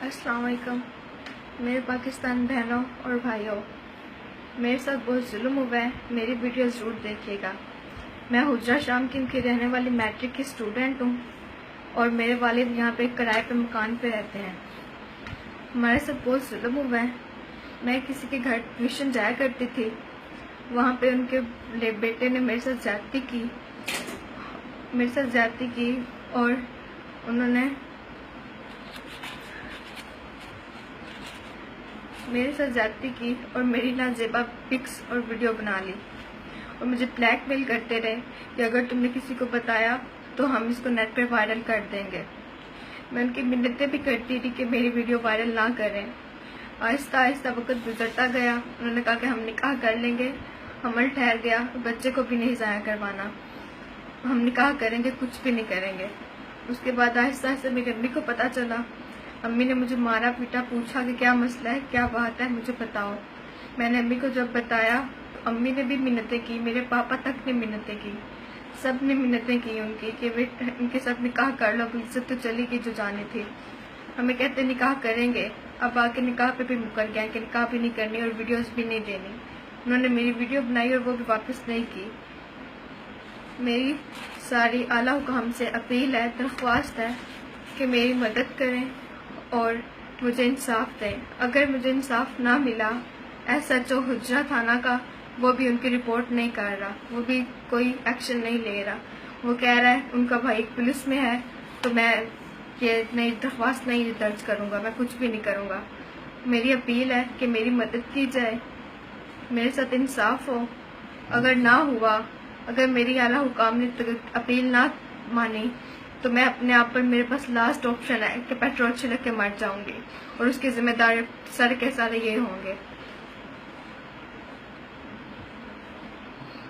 السلام علیکم میرے پاکستان بہنوں اور بھائیوں، میرے ساتھ بہت ظلم ہوا ہے. میری ویڈیو ضرور دیکھیے گا. میں حجرہ شام کیم کی رہنے والی میٹرک کی اسٹوڈنٹ ہوں اور میرے والد یہاں پہ کرائے پہ مکان پہ رہتے ہیں. ہمارے ساتھ بہت ظلم ہوا ہے. میں کسی کے گھر ٹیوشن جایا کرتی تھی، وہاں پہ ان کے بیٹے نے میرے ساتھ زیادتی کی اور انہوں نے میرے ساتھ زیادتی کی اور میری نازیبا پکس اور ویڈیو بنا لی اور مجھے بلیک میل کرتے رہے کہ اگر تم نے کسی کو بتایا تو ہم اس کو نیٹ پہ وائرل کر دیں گے. میں ان کی منتیں بھی کرتی تھی کہ میری ویڈیو وائرل نہ کریں. آہستہ آہستہ وقت گزرتا گیا. انہوں نے کہا کہ ہم نکاح کر لیں گے. حمل ٹھہر گیا. بچے کو بھی نہیں ضائع کروانا، ہم نکاح کریں گے، کچھ بھی نہیں کریں گے. اس کے بعد آہستہ آہستہ میری امی کو پتہ چلا. امی نے مجھے مارا پیٹا، پوچھا کہ کیا مسئلہ ہے، کیا بات ہے، مجھے بتاؤ. میں نے امی کو جب بتایا تو امی نے بھی منتیں کی، میرے پاپا تک نے منتیں کی، سب نے منتیں کی ان کی کہ ان کے ساتھ نکاح کر لو، عزت تو چلی گئی جو جانی تھی. ہمیں کہتے نکاح کریں گے، اب آ کے نکاح پہ بھی مکر گیا کہ نکاح بھی نہیں کرنی اور ویڈیوز بھی نہیں دینی. انہوں نے میری ویڈیو بنائی اور وہ بھی واپس نہیں کی. میری ساری اعلیٰ حکام سے اپیل ہے، درخواست ہے کہ میری مدد کریں اور مجھے انصاف دیں. اگر مجھے انصاف نہ ملا، ایس ایچ او حجرہ تھانہ کا وہ بھی ان کی رپورٹ نہیں کر رہا، وہ بھی کوئی ایکشن نہیں لے رہا. وہ کہہ رہا ہے ان کا بھائی پولیس میں ہے تو میں یہ نئی درخواست نہیں درج کروں گا، میں کچھ بھی نہیں کروں گا. میری اپیل ہے کہ میری مدد کی جائے، میرے ساتھ انصاف ہو. اگر نہ ہوا، اگر میری اعلیٰ حکام نے اپیل نہ مانی تو میں اپنے آپ پر، میرے پاس لاسٹ آپشن ہے کہ پیٹرول چھڑک کے مر جاؤں گی اور اس کے ذمہ دار سارے کے سارے یہ ہوں گے.